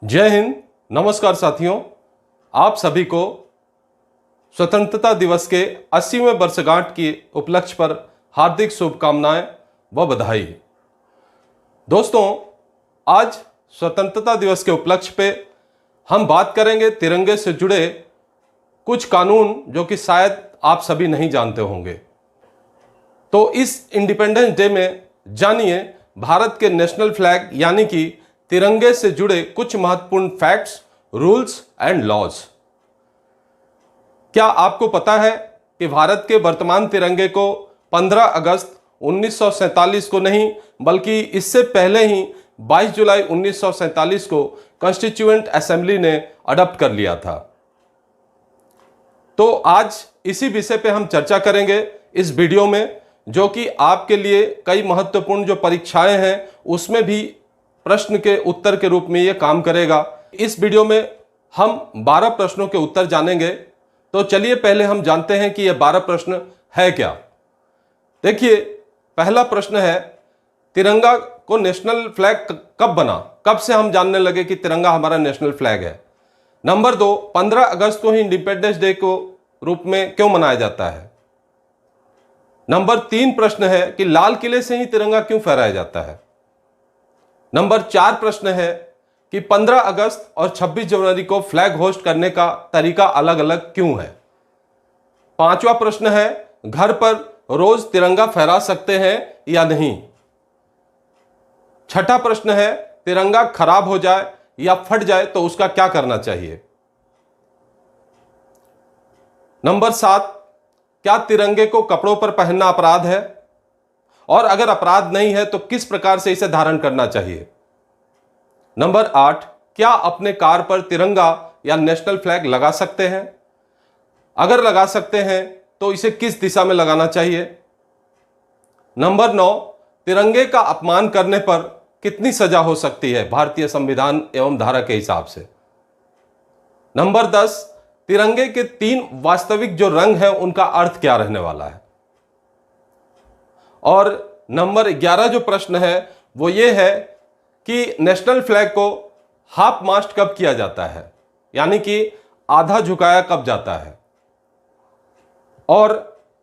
जय हिंद। नमस्कार साथियों, आप सभी को स्वतंत्रता दिवस के 80वें वर्षगांठ के उपलक्ष्य पर हार्दिक शुभकामनाएं व बधाई। दोस्तों, आज स्वतंत्रता दिवस के उपलक्ष्य पे हम बात करेंगे तिरंगे से जुड़े कुछ कानून जो कि शायद आप सभी नहीं जानते होंगे। तो इस इंडिपेंडेंस डे में जानिए भारत के नेशनल फ्लैग यानी कि तिरंगे से जुड़े कुछ महत्वपूर्ण फैक्ट्स, रूल्स एंड लॉज। क्या आपको पता है कि भारत के वर्तमान तिरंगे को 15 अगस्त 1947 को नहीं बल्कि इससे पहले ही 22 जुलाई 1947 को कॉन्स्टिट्यूएंट असेंबली ने अडॉप्ट कर लिया था। तो आज इसी विषय पे हम चर्चा करेंगे इस वीडियो में, जो कि आपके लिए कई महत्वपूर्ण जो परीक्षाएं हैं उसमें भी प्रश्न के उत्तर के रूप में ये काम करेगा। इस वीडियो में हम 12 प्रश्नों के उत्तर जानेंगे। तो चलिए पहले हम जानते हैं कि ये 12 प्रश्न है क्या। देखिए, पहला प्रश्न है, तिरंगा को नेशनल फ्लैग कब बना? कब से हम जानने लगे कि तिरंगा हमारा नेशनल फ्लैग है? नंबर 2, 15 अगस्त को ही इंडिपेंडेंस डे को रूप में क्यों मनाया जाता है? नंबर 3 प्रश्न है कि लाल किले से ही तिरंगा क्यों फहराया जाता है? नंबर 4 प्रश्न है कि 15 अगस्त और 26 जनवरी को फ्लैग होस्ट करने का तरीका अलग अलग क्यों है? 5वां प्रश्न है, घर पर रोज तिरंगा फहरा सकते हैं या नहीं? 6ठा प्रश्न है, तिरंगा खराब हो जाए या फट जाए तो उसका क्या करना चाहिए? नंबर 7, क्या तिरंगे को कपड़ों पर पहनना अपराध है? और अगर अपराध नहीं है तो किस प्रकार से इसे धारण करना चाहिए? नंबर 8, क्या अपने कार पर तिरंगा या नेशनल फ्लैग लगा सकते हैं? अगर लगा सकते हैं तो इसे किस दिशा में लगाना चाहिए? नंबर 9, तिरंगे का अपमान करने पर कितनी सजा हो सकती है भारतीय संविधान एवं धारा के हिसाब से? नंबर 10, तिरंगे के 3 वास्तविक जो रंग हैं उनका अर्थ क्या रहने वाला है? और नंबर 11 जो प्रश्न है वो ये है कि नेशनल फ्लैग को हाफ मास्ट कब किया जाता है, यानी कि आधा झुकाया कब जाता है? और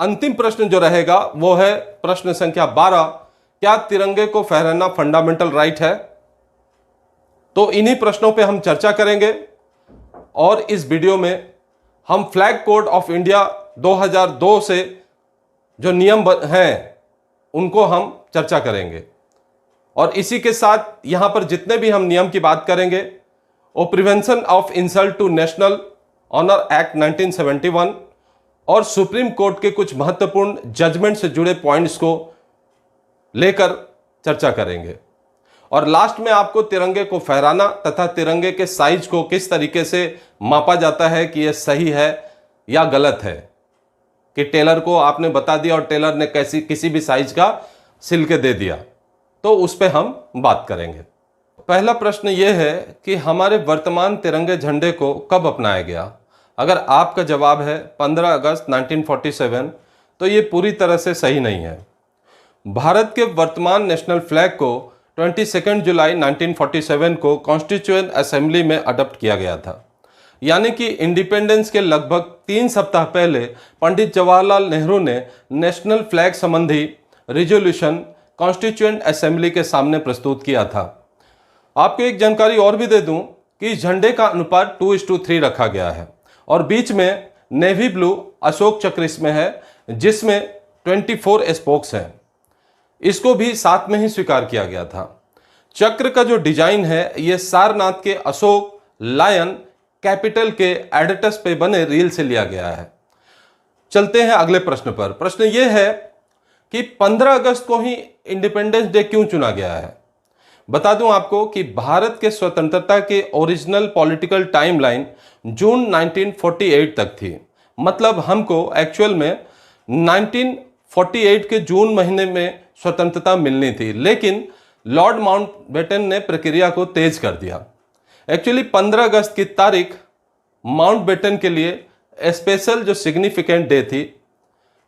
अंतिम प्रश्न जो रहेगा वो है प्रश्न संख्या 12, क्या तिरंगे को फहराना फंडामेंटल राइट है? तो इन्हीं प्रश्नों पे हम चर्चा करेंगे और इस वीडियो में हम फ्लैग कोड ऑफ इंडिया 2002 से जो नियम हैं उनको हम चर्चा करेंगे। और इसी के साथ यहां पर जितने भी हम नियम की बात करेंगे वो prevention of insult to national honour act 1971 और सुप्रीम कोर्ट के कुछ महत्वपूर्ण जजमेंट से जुड़े पॉइंट्स को लेकर चर्चा करेंगे। और लास्ट में आपको तिरंगे को फहराना तथा तिरंगे के साइज को किस तरीके से मापा जाता है कि यह सही है या गलत है, कि टेलर को आपने बता दिया और टेलर ने किसी भी साइज का सिल के दे दिया, तो उस पर हम बात करेंगे। पहला प्रश्न यह है कि हमारे वर्तमान तिरंगे झंडे को कब अपनाया गया? अगर आपका जवाब है 15 अगस्त 1947 तो ये पूरी तरह से सही नहीं है। भारत के वर्तमान नेशनल फ्लैग को 22 जुलाई 1947 को कॉन्स्टिट्यूएंट असेंबली में अडॉप्ट किया गया था, यानी कि इंडिपेंडेंस के लगभग 3 सप्ताह पहले पंडित जवाहरलाल नेहरू ने नेशनल फ्लैग संबंधी रिजोल्यूशन कॉन्स्टिट्यूएंट असेंबली के सामने प्रस्तुत किया था। आपको एक जानकारी और भी दे दूं कि इस झंडे का अनुपात 2:3 रखा गया है और बीच में नेवी ब्लू अशोक चक्र इसमें है जिसमें 24 स्पोक्स हैं। इसको भी साथ में ही स्वीकार किया गया था। चक्र का जो डिजाइन है ये सारनाथ के अशोक लायन कैपिटल के एडिटस पे बने रील से लिया गया है। चलते हैं अगले प्रश्न पर। प्रश्न ये है कि 15 अगस्त को ही इंडिपेंडेंस डे क्यों चुना गया है? बता दूं आपको कि भारत के स्वतंत्रता के ओरिजिनल पॉलिटिकल टाइमलाइन जून 1948 तक थी। मतलब हमको एक्चुअल में 1948 के जून महीने में स्वतंत्रता मिलनी थी, लेकिन लॉर्ड माउंटबेटन ने प्रक्रिया को तेज कर दिया। एक्चुअली 15 अगस्त की तारीख माउंटबेटन के लिए स्पेशल जो सिग्निफिकेंट डे थी,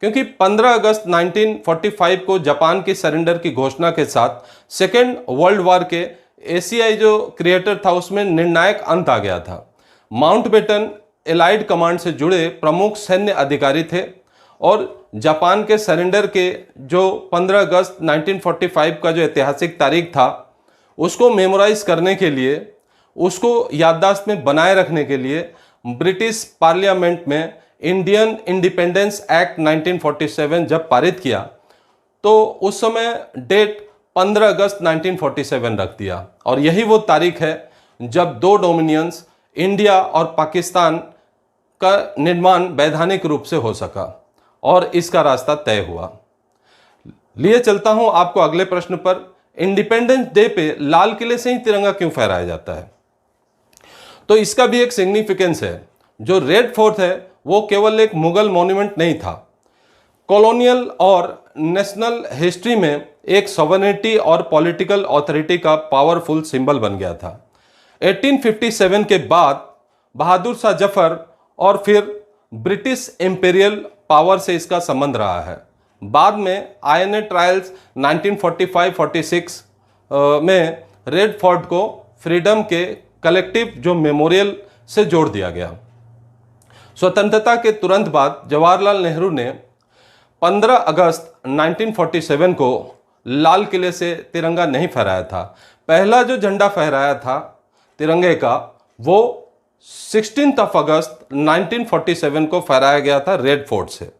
क्योंकि 15 अगस्त 1945 को जापान की सरेंडर की घोषणा के साथ सेकेंड वर्ल्ड वॉर के एसीआई जो क्रिएटर था उसमें निर्णायक अंत आ गया था। माउंटबेटन एलाइड कमांड से जुड़े प्रमुख सैन्य अधिकारी थे और जापान के सरेंडर के जो 15 अगस्त 1945 का जो ऐतिहासिक तारीख था उसको मेमोराइज करने के लिए, उसको याददाश्त में बनाए रखने के लिए ब्रिटिश पार्लियामेंट में इंडियन इंडिपेंडेंस एक्ट 1947 जब पारित किया तो उस समय डेट 15 अगस्त 1947 रख दिया। और यही वो तारीख है जब दो डोमिनियंस इंडिया और पाकिस्तान का निर्माण वैधानिक रूप से हो सका और इसका रास्ता तय हुआ। लिए चलता हूं आपको अगले प्रश्न पर। इंडिपेंडेंस डे पे लाल किले से ही तिरंगा क्यों फहराया जाता है? तो इसका भी एक सिग्निफिकेंस है। जो रेड फोर्ट है वो केवल एक मुगल मॉन्यूमेंट नहीं था, कॉलोनियल और नेशनल हिस्ट्री में एक सॉवरेनिटी और पॉलिटिकल अथॉरिटी का पावरफुल सिंबल बन गया था। 1857 के बाद बहादुर शाह जफर और फिर ब्रिटिश इंपीरियल पावर से इसका संबंध रहा है। बाद में आईएनए ट्रायल्स 1945-46 में रेड फोर्ट को फ्रीडम के कलेक्टिव जो मेमोरियल से जोड़ दिया गया। स्वतंत्रता के तुरंत बाद जवाहरलाल नेहरू ने 15 अगस्त 1947 को लाल किले से तिरंगा नहीं फहराया था। पहला जो झंडा फहराया था तिरंगे का वो 16 अगस्त 1947 को फहराया गया था रेड फोर्ट से।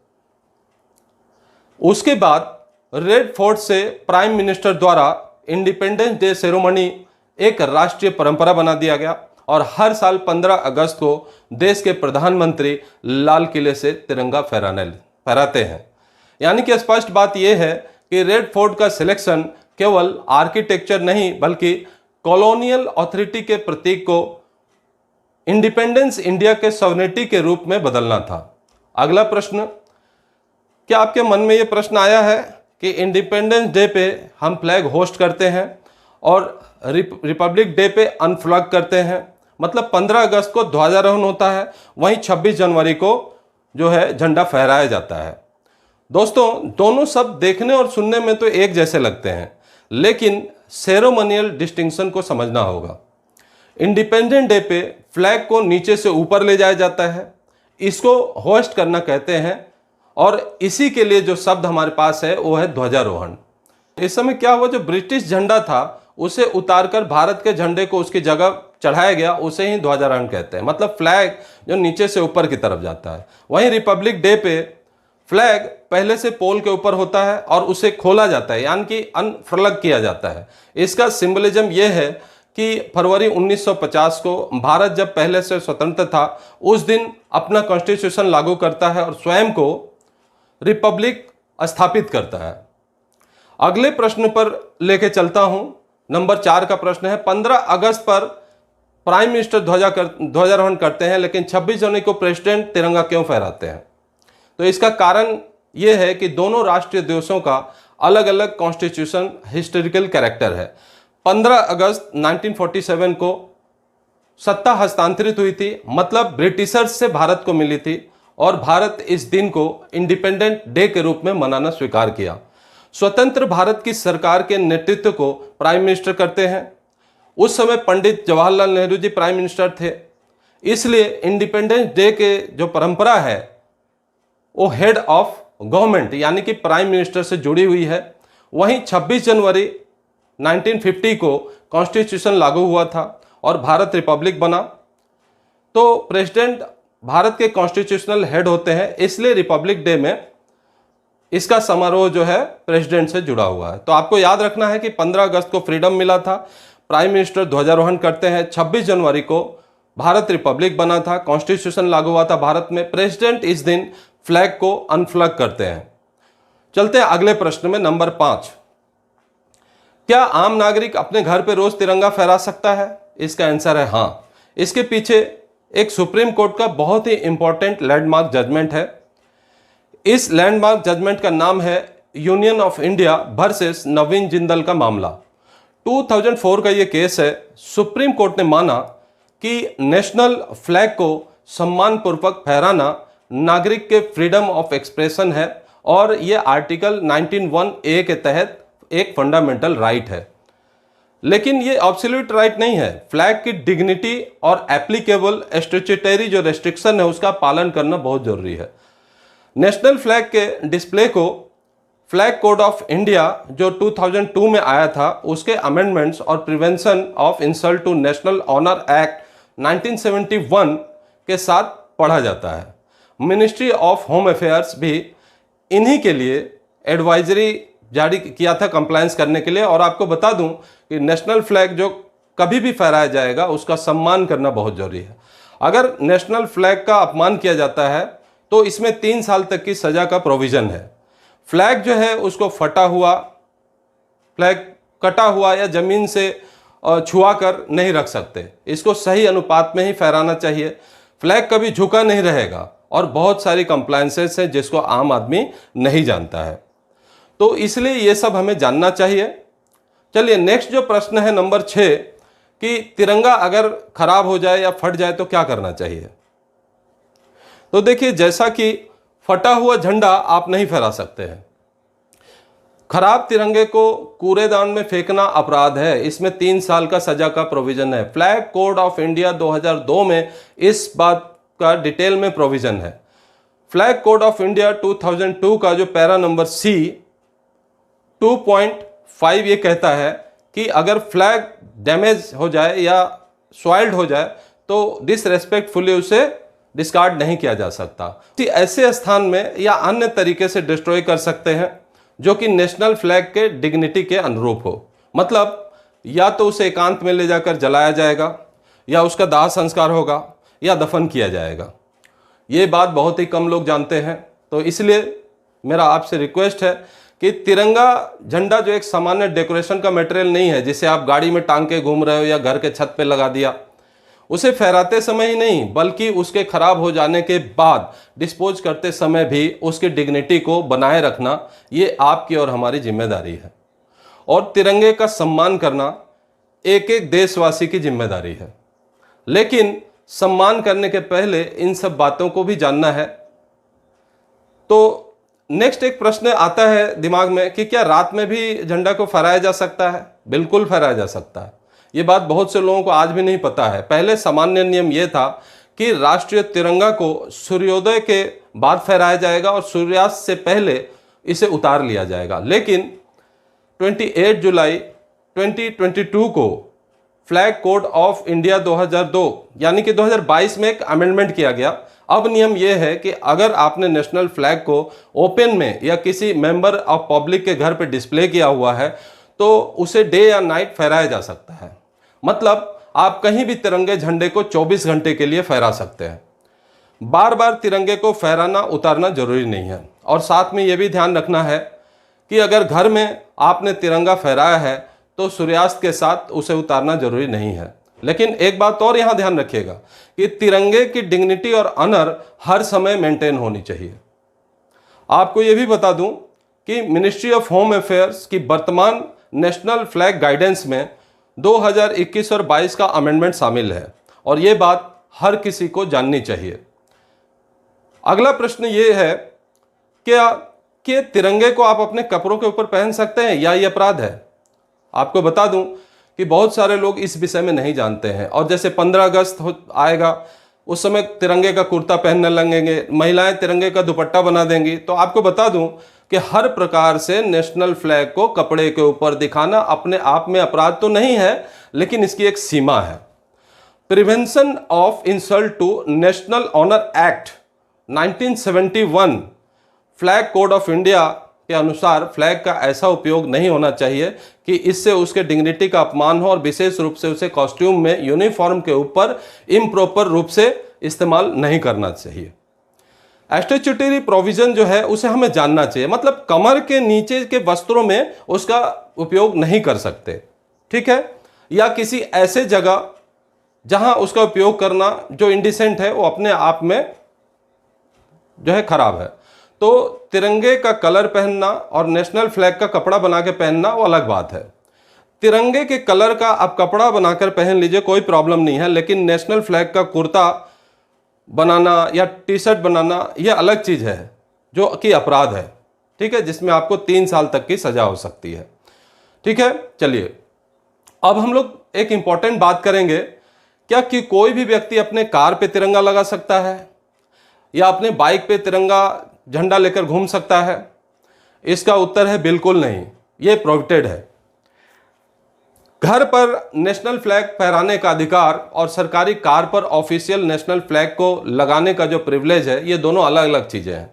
उसके बाद रेड फोर्ट से प्राइम मिनिस्टर द्वारा इंडिपेंडेंस डे सेरेमनी एक राष्ट्रीय परंपरा बना दिया गया और हर साल 15 अगस्त को देश के प्रधानमंत्री लाल किले से तिरंगा फहराते हैं। यानी कि स्पष्ट बात यह है कि रेड फोर्ट का सिलेक्शन केवल आर्किटेक्चर नहीं बल्कि कॉलोनियल अथॉरिटी के प्रतीक को इंडिपेंडेंस इंडिया के सॉवरेनिटी के रूप में बदलना था। अगला प्रश्न, क्या आपके मन में यह प्रश्न आया है कि इंडिपेंडेंस डे पे हम फ्लैग होस्ट करते हैं और रिपब्लिक डे पे अनफ्लैग करते हैं, मतलब 15 अगस्त को ध्वजारोहण होता है, वहीं 26 जनवरी को जो है झंडा फहराया जाता है। दोस्तों, दोनों शब्द देखने और सुनने में तो एक जैसे लगते हैं, लेकिन सेरेमोनियल डिस्टिंक्शन को समझना होगा। इंडिपेंडेंस डे पे फ्लैग को नीचे से ऊपर ले जाया जाता है, इसको होस्ट करना कहते हैं और इसी के लिए जो शब्द हमारे पास है वो है ध्वजारोहण। इस समय क्या हुआ, जो ब्रिटिश झंडा था उसे उतारकर भारत के झंडे को उसकी जगह चढ़ाया गया, उसे ही ध्वजारोहण कहते हैं, मतलब फ्लैग जो नीचे से ऊपर की तरफ जाता है। वहीं रिपब्लिक डे पे फ्लैग पहले से पोल के ऊपर होता है और उसे खोला जाता है, यानी कि अनफ्लग किया जाता है। इसका सिंबलिज्म यह है कि फरवरी 1950 को भारत जब पहले से स्वतंत्र था उस दिन अपना कॉन्स्टिट्यूशन लागू करता है और स्वयं को रिपब्लिक स्थापित करता है। अगले प्रश्न पर लेके चलता हूं। नंबर 4 का प्रश्न है, 15 अगस्त पर प्राइम मिनिस्टर ध्वजारोहण करते हैं लेकिन 26 जनवरी को प्रेसिडेंट तिरंगा क्यों फहराते हैं? तो इसका कारण यह है कि दोनों राष्ट्रीय दिवसों का अलग अलग कॉन्स्टिट्यूशन हिस्टोरिकल कैरेक्टर है। 15 अगस्त 1947 को सत्ता हस्तांतरित हुई थी, मतलब ब्रिटिशर्स से भारत को मिली थी और भारत इस दिन को इंडिपेंडेंट डे के रूप में मनाना स्वीकार किया। स्वतंत्र भारत की सरकार के नेतृत्व को प्राइम मिनिस्टर करते हैं। उस समय पंडित जवाहरलाल नेहरू जी प्राइम मिनिस्टर थे, इसलिए इंडिपेंडेंस डे के जो परंपरा है वो हेड ऑफ गवर्नमेंट यानी कि प्राइम मिनिस्टर से जुड़ी हुई है। वहीं 26 जनवरी 1950 को कॉन्स्टिट्यूशन लागू हुआ था और भारत रिपब्लिक बना। तो प्रेसिडेंट भारत के कॉन्स्टिट्यूशनल हेड होते हैं, इसलिए रिपब्लिक डे में इसका समारोह जो है प्रेसिडेंट से जुड़ा हुआ है। तो आपको याद रखना है कि 15 अगस्त को फ्रीडम मिला था, प्राइम मिनिस्टर ध्वजारोहण करते हैं, 26 जनवरी को भारत रिपब्लिक बना था, कॉन्स्टिट्यूशन लागू हुआ था भारत में, प्रेसिडेंट इस दिन फ्लैग को अनफ्लग करते हैं। चलते हैं अगले प्रश्न में, नंबर 5। क्या आम नागरिक अपने घर पे रोज तिरंगा फहरा सकता है? इसका आंसर है हाँ। इसके पीछे एक सुप्रीम कोर्ट का बहुत ही इंपॉर्टेंट लैंडमार्क जजमेंट है। इस लैंडमार्क जजमेंट का नाम है यूनियन ऑफ इंडिया वर्सेस नवीन जिंदल का मामला। 2004 का ये केस है। सुप्रीम कोर्ट ने माना कि नेशनल फ्लैग को सम्मानपूर्वक फहराना नागरिक के फ्रीडम ऑफ एक्सप्रेशन है और ये आर्टिकल 19(1)(a) के तहत एक फंडामेंटल राइट है। लेकिन ये एब्सोल्यूट राइट नहीं है। फ्लैग की डिग्निटी और एप्लीकेबल स्टैट्यूटरी जो रेस्ट्रिक्शन है उसका पालन करना बहुत जरूरी है। नेशनल फ्लैग के डिस्प्ले को फ्लैग कोड ऑफ इंडिया जो 2002 में आया था उसके अमेंडमेंट्स और prevention of insult to national honour act 1971 के साथ पढ़ा जाता है। मिनिस्ट्री ऑफ होम अफेयर्स भी इन्हीं के लिए एडवाइजरी जारी किया था कंप्लायंस करने के लिए। और आपको बता दूं कि नेशनल फ्लैग जो कभी भी फहराया जाएगा उसका सम्मान करना बहुत जरूरी है। अगर नेशनल फ्लैग का अपमान किया जाता है तो इसमें 3 साल तक की सजा का प्रोविजन है। फ्लैग जो है उसको फटा हुआ, फ्लैग कटा हुआ या जमीन से छुआ कर नहीं रख सकते, इसको सही अनुपात में ही फहराना चाहिए। फ्लैग कभी झुका नहीं रहेगा और बहुत सारी कंप्लायंसेस हैं जिसको आम आदमी नहीं जानता है, तो इसलिए ये सब हमें जानना चाहिए। चलिए नेक्स्ट जो प्रश्न है नंबर 6 कि तिरंगा अगर खराब हो जाए या फट जाए तो क्या करना चाहिए। तो देखिए, जैसा कि फटा हुआ झंडा आप नहीं फहरा सकते हैं, खराब तिरंगे को कूड़ेदान में फेंकना अपराध है, इसमें 3 साल का सजा का प्रोविजन है। फ्लैग कोड ऑफ इंडिया 2002 में इस बात का डिटेल में प्रोविजन है। फ्लैग कोड ऑफ इंडिया 2002 का जो पैरा नंबर C 2.5 ये कहता है कि अगर फ्लैग डैमेज हो जाए या सॉइल्ड हो जाए तो डिसरेस्पेक्टफुली उसे डिस्कार्ड नहीं किया जा सकता। ऐसे स्थान में या अन्य तरीके से डिस्ट्रॉय कर सकते हैं जो कि नेशनल फ्लैग के डिग्निटी के अनुरूप हो। मतलब या तो उसे एकांत में ले जाकर जलाया जाएगा या उसका दाह संस्कार होगा या दफन किया जाएगा। ये बात बहुत ही कम लोग जानते हैं, तो इसलिए मेरा आपसे रिक्वेस्ट है कि तिरंगा झंडा जो एक सामान्य डेकोरेशन का मटेरियल नहीं है जिसे आप गाड़ी में टांग के घूम रहे हो या घर के छत पे लगा दिया, उसे फहराते समय ही नहीं बल्कि उसके खराब हो जाने के बाद डिस्पोज करते समय भी उसकी डिग्निटी को बनाए रखना ये आपकी और हमारी जिम्मेदारी है। और तिरंगे का सम्मान करना एक एक देशवासी की जिम्मेदारी है। लेकिन सम्मान करने के पहले इन सब बातों को भी जानना है। तो नेक्स्ट एक प्रश्न आता है दिमाग में कि क्या रात में भी झंडा को फहराया जा सकता है। बिल्कुल फहराया जा सकता है। ये बात बहुत से लोगों को आज भी नहीं पता है। पहले सामान्य नियम ये था कि राष्ट्रीय तिरंगा को सूर्योदय के बाद फहराया जाएगा और सूर्यास्त से पहले इसे उतार लिया जाएगा। लेकिन 28 जुलाई 2022 को फ्लैग कोड ऑफ इंडिया 2002 यानी कि 2022 में एक अमेंडमेंट किया गया। अब नियम यह है कि अगर आपने नेशनल फ्लैग को ओपन में या किसी मेंबर ऑफ पब्लिक के घर पे डिस्प्ले किया हुआ है तो उसे डे या नाइट फहराया जा सकता है। मतलब आप कहीं भी तिरंगे झंडे को 24 घंटे के लिए फहरा सकते हैं। बार बार तिरंगे को फहराना उतारना जरूरी नहीं है। और साथ में यह भी ध्यान रखना है कि अगर घर में आपने तिरंगा फहराया है तो सूर्यास्त के साथ उसे उतारना जरूरी नहीं है। लेकिन एक बात और यहां ध्यान रखिएगा कि तिरंगे की डिग्निटी और ऑनर हर समय मेंटेन होनी चाहिए। आपको यह भी बता दूं कि मिनिस्ट्री ऑफ होम अफेयर्स की वर्तमान नेशनल फ्लैग गाइडेंस में 2021 और 22 का अमेंडमेंट शामिल है और यह बात हर किसी को जाननी चाहिए। अगला प्रश्न ये है क्या कि तिरंगे को आप अपने कपड़ों के ऊपर पहन सकते हैं या ये अपराध है। आपको बता दूं कि बहुत सारे लोग इस विषय में नहीं जानते हैं और जैसे 15 अगस्त आएगा उस समय तिरंगे का कुर्ता पहनने लगेंगे, महिलाएं तिरंगे का दुपट्टा बना देंगी। तो आपको बता दूं कि हर प्रकार से नेशनल फ्लैग को कपड़े के ऊपर दिखाना अपने आप में अपराध तो नहीं है, लेकिन इसकी एक सीमा है। Prevention of insult to national honour act 1971 flag code of India के अनुसार फ्लैग का ऐसा उपयोग नहीं होना चाहिए कि इससे उसके डिग्निटी का अपमान हो और विशेष रूप से उसे कॉस्ट्यूम में यूनिफॉर्म के ऊपर इम्प्रॉपर रूप से इस्तेमाल नहीं करना चाहिए। स्टैट्यूटरी प्रोविजन जो है उसे हमें जानना चाहिए। मतलब कमर के नीचे के वस्त्रों में उसका उपयोग नहीं कर सकते, ठीक है, या किसी ऐसे जगह जहां उसका उपयोग करना जो इंडिसेंट है वो अपने आप में जो है खराब है। तो तिरंगे का कलर पहनना और नेशनल फ्लैग का कपड़ा बना के पहनना वो अलग बात है। तिरंगे के कलर का आप कपड़ा बनाकर पहन लीजिए, कोई प्रॉब्लम नहीं है, लेकिन नेशनल फ्लैग का कुर्ता बनाना या टी शर्ट बनाना यह अलग चीज है जो कि अपराध है, ठीक है, जिसमें आपको 3 साल तक की सजा हो सकती है, ठीक है। चलिए अब हम लोग एक इंपॉर्टेंट बात करेंगे, क्या कि कोई भी व्यक्ति अपने कार पे तिरंगा लगा सकता है या अपने बाइक पे तिरंगा झंडा लेकर घूम सकता है? इसका उत्तर है बिल्कुल नहीं, ये प्रोहिबिटेड है। घर पर नेशनल फ्लैग फहराने का अधिकार और सरकारी कार पर ऑफिशियल नेशनल फ्लैग को लगाने का जो प्रिविलेज है, ये दोनों अलग अलग चीज़ें हैं।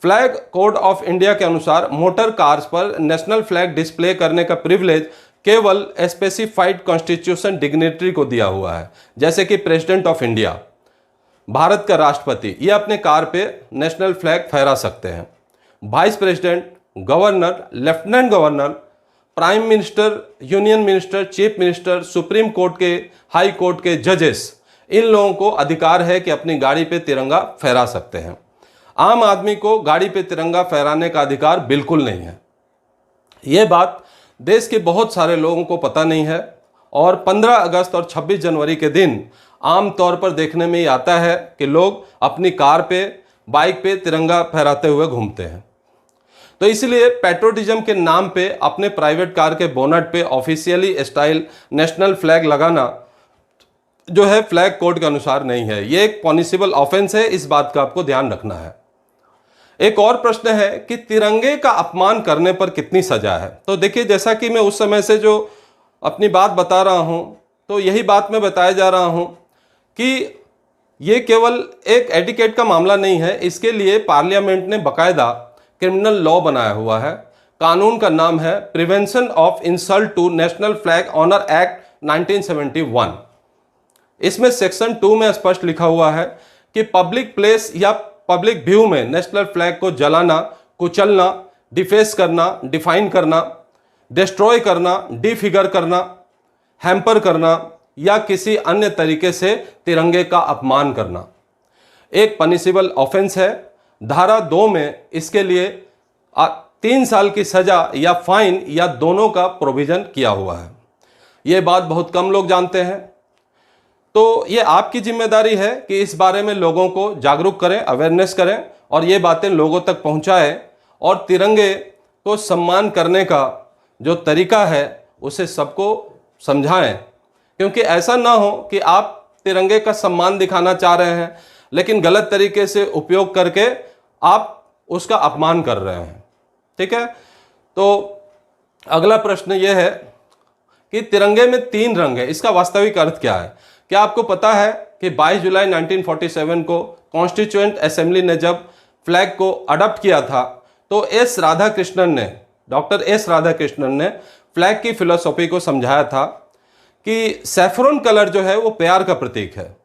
फ्लैग कोड ऑफ इंडिया के अनुसार मोटर कार्स पर नेशनल फ्लैग डिस्प्ले करने का प्रिविलेज केवल स्पेसिफाइड कॉन्स्टिट्यूशन डिग्नेटरी को दिया हुआ है, जैसे कि प्रेसिडेंट ऑफ इंडिया, भारत का राष्ट्रपति, ये अपने कार पे नेशनल फ्लैग फहरा सकते हैं। Vice president, governor, lieutenant governor, prime minister, union minister, chief minister, supreme court के, हाई कोर्ट के जजेस, इन लोगों को अधिकार है कि अपनी गाड़ी पे तिरंगा फहरा सकते हैं। आम आदमी को गाड़ी पे तिरंगा फहराने का अधिकार बिल्कुल नहीं है। ये बात देश के बहुत सारे लोगों को पता नहीं है और 15 अगस्त और 26 जनवरी के दिन आम तौर पर देखने में ही आता है कि लोग अपनी कार पे, बाइक पे तिरंगा फहराते हुए घूमते हैं। तो इसलिए पैट्रियोटिज्म के नाम पे अपने प्राइवेट कार के बोनट पे ऑफिशियली स्टाइल नेशनल फ्लैग लगाना जो है फ्लैग कोड के अनुसार नहीं है, ये एक पनिशेबल ऑफेंस है, इस बात का आपको ध्यान रखना है। एक और प्रश्न है कि तिरंगे का अपमान करने पर कितनी सजा है? तो देखिए, जैसा कि मैं उस समय से जो अपनी बात बता रहा हूं, तो यही बात मैं बताया जा रहा हूं कि ये केवल एक एटिकेट का मामला नहीं है, इसके लिए पार्लियामेंट ने बाकायदा क्रिमिनल लॉ बनाया हुआ है। कानून का नाम है prevention of insult to national flag honour act 1971। इसमें सेक्शन 2 में स्पष्ट लिखा हुआ है कि पब्लिक प्लेस या पब्लिक व्यू में नेशनल फ्लैग को जलाना, कुचलना, डिफेस करना, डिफाइन करना, डिस्ट्रॉय करना, डिफिगर करना, हैम्पर करना या किसी अन्य तरीके से तिरंगे का अपमान करना एक पनिशेबल ऑफेंस है। धारा 2 में इसके लिए 3 साल की सजा या फाइन या दोनों का प्रोविजन किया हुआ है। ये बात बहुत कम लोग जानते हैं, तो ये आपकी जिम्मेदारी है कि इस बारे में लोगों को जागरूक करें, अवेयरनेस करें और ये बातें लोगों तक पहुंचाएं और तिरंगे को सम्मान करने का जो तरीका है उसे सबको समझाएं, क्योंकि ऐसा ना हो कि आप तिरंगे का सम्मान दिखाना चाह रहे हैं लेकिन गलत तरीके से उपयोग करके आप उसका अपमान कर रहे हैं। ठीक है, तो अगला प्रश्न यह है कि तिरंगे में 3 रंग है, इसका वास्तविक अर्थ क्या है? क्या आपको पता है कि 22 जुलाई 1947 को कॉन्स्टिट्यूएंट असेंबली ने जब फ्लैग को अडॉप्ट किया था तो डॉक्टर एस राधाकृष्णन ने फ्लैग की फिलॉसफी को समझाया था कि सैफरन कलर जो है वो प्यार का प्रतीक है।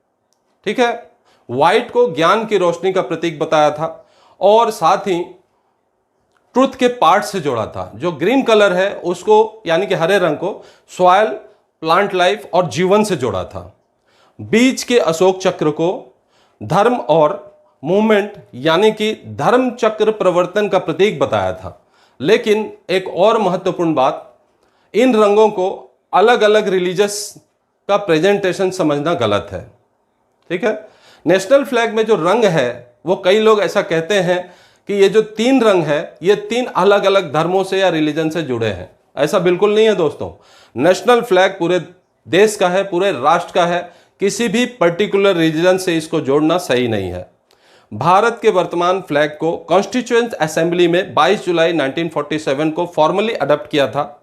ठीक है, व्हाइट को ज्ञान की रोशनी का प्रतीक बताया था और साथ ही ट्रुथ के पार्ट से जोड़ा था। जो ग्रीन कलर है उसको यानी कि हरे रंग को सॉइल, प्लांट लाइफ और जीवन से जोड़ा था। बीच के अशोक चक्र को धर्म और मूवमेंट यानी कि धर्म चक्र प्रवर्तन का प्रतीक बताया था। लेकिन एक और महत्वपूर्ण बात, इन रंगों को अलग अलग रिलीजियस का प्रेजेंटेशन समझना गलत है। ठीक है, नेशनल फ्लैग में जो रंग है वो कई लोग ऐसा कहते हैं कि ये जो 3 रंग है ये 3 अलग अलग धर्मों से या रिलीजन से जुड़े हैं। ऐसा बिल्कुल नहीं है दोस्तों। नेशनल फ्लैग पूरे देश का है, पूरे राष्ट्र का है, किसी भी पर्टिकुलर रीजन से इसको जोड़ना सही नहीं है। भारत के वर्तमान फ्लैग को कॉन्स्टिट्यूएंट असेंबली में 22 जुलाई 1947 को फॉर्मली अडॉप्ट किया था।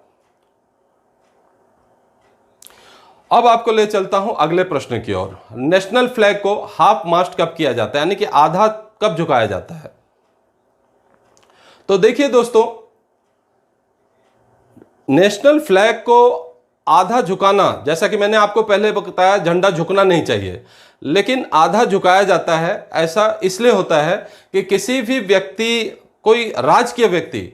अब आपको ले चलता हूं अगले प्रश्न की ओर। नेशनल फ्लैग को हाफ मास्ट कब किया जाता है, यानी कि आधा कब झुकाया जाता है? तो देखिए दोस्तों, नेशनल फ्लैग को आधा झुकाना, जैसा कि मैंने आपको पहले बताया, झंडा झुकना नहीं चाहिए, लेकिन आधा झुकाया जाता है। ऐसा इसलिए होता है कि किसी भी व्यक्ति, कोई राजकीय व्यक्ति,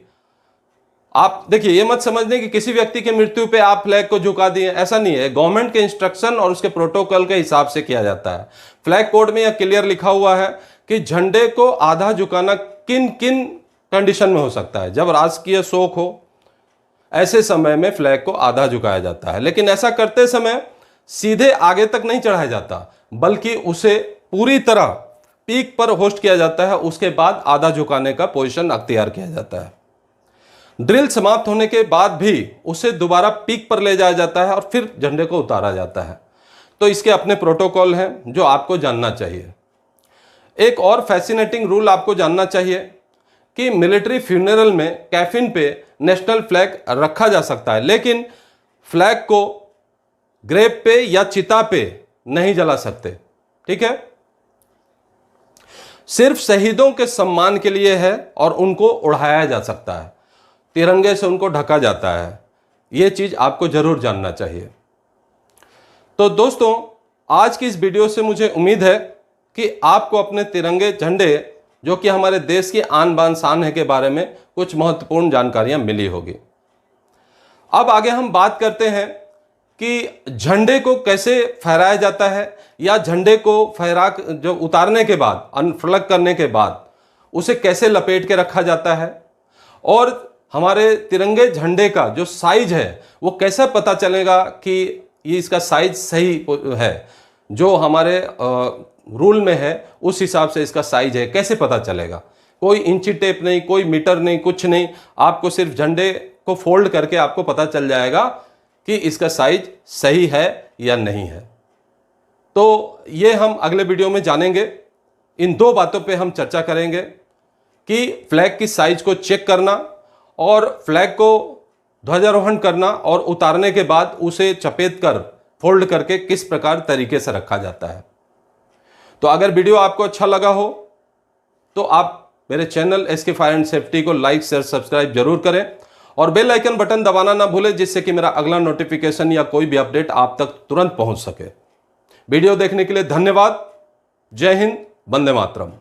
आप देखिए ये मत समझने कि किसी व्यक्ति की मृत्यु पे आप फ्लैग को झुका दिए, ऐसा नहीं है। गवर्नमेंट के इंस्ट्रक्शन और उसके प्रोटोकॉल के हिसाब से किया जाता है। फ्लैग कोड में यह क्लियर लिखा हुआ है कि झंडे को आधा झुकाना किन किन कंडीशन में हो सकता है। जब राजकीय शोक हो, ऐसे समय में फ्लैग को आधा झुकाया जाता है, लेकिन ऐसा करते समय सीधे आगे तक नहीं चढ़ाया जाता, बल्कि उसे पूरी तरह पीक पर होस्ट किया जाता है। उसके बाद आधा झुकाने का पोजीशन अख्तियार किया जाता है। ड्रिल समाप्त होने के बाद भी उसे दोबारा पीक पर ले जाया जाता है और फिर झंडे को उतारा जाता है। तो इसके अपने प्रोटोकॉल हैं जो आपको जानना चाहिए। एक और फैसिनेटिंग रूल आपको जानना चाहिए कि मिलिट्री फ्यूनरल में कैफिन पे नेशनल फ्लैग रखा जा सकता है, लेकिन फ्लैग को ग्रेव पे या चिता पे नहीं जला सकते। ठीक है, सिर्फ शहीदों के सम्मान के लिए है और उनको उड़ाया जा सकता है, तिरंगे से उनको ढका जाता है। यह चीज आपको जरूर जानना चाहिए। तो दोस्तों, आज की इस वीडियो से मुझे उम्मीद है कि आपको अपने तिरंगे झंडे, जो कि हमारे देश की आन बान शान है, के बारे में कुछ महत्वपूर्ण जानकारियां मिली होगी। अब आगे हम बात करते हैं कि झंडे को कैसे फहराया जाता है, या झंडे को जो उतारने के बाद, अनफ्लग करने के बाद उसे कैसे लपेट के रखा जाता है, और हमारे तिरंगे झंडे का जो साइज है वो कैसे पता चलेगा कि ये इसका साइज सही है, जो हमारे रूल में है उस हिसाब से इसका साइज है, कैसे पता चलेगा। कोई इंची टेप नहीं, कोई मीटर नहीं, कुछ नहीं, आपको सिर्फ झंडे को फोल्ड करके आपको पता चल जाएगा कि इसका साइज सही है या नहीं है। तो ये हम अगले वीडियो में जानेंगे। इन दो बातों पे हम चर्चा करेंगे कि फ्लैग की साइज को चेक करना और फ्लैग को ध्वजारोहण करना और उतारने के बाद उसे चपेट कर फोल्ड करके किस प्रकार तरीके से रखा जाता है। तो अगर वीडियो आपको अच्छा लगा हो तो आप मेरे channel SK fire and safety को लाइक, शेयर, सब्सक्राइब जरूर करें और बेल आइकन बटन दबाना ना भूलें, जिससे कि मेरा अगला नोटिफिकेशन या कोई भी अपडेट आप तक तुरंत पहुंच सके। वीडियो देखने के लिए धन्यवाद। जय हिंद, वंदे मातरम।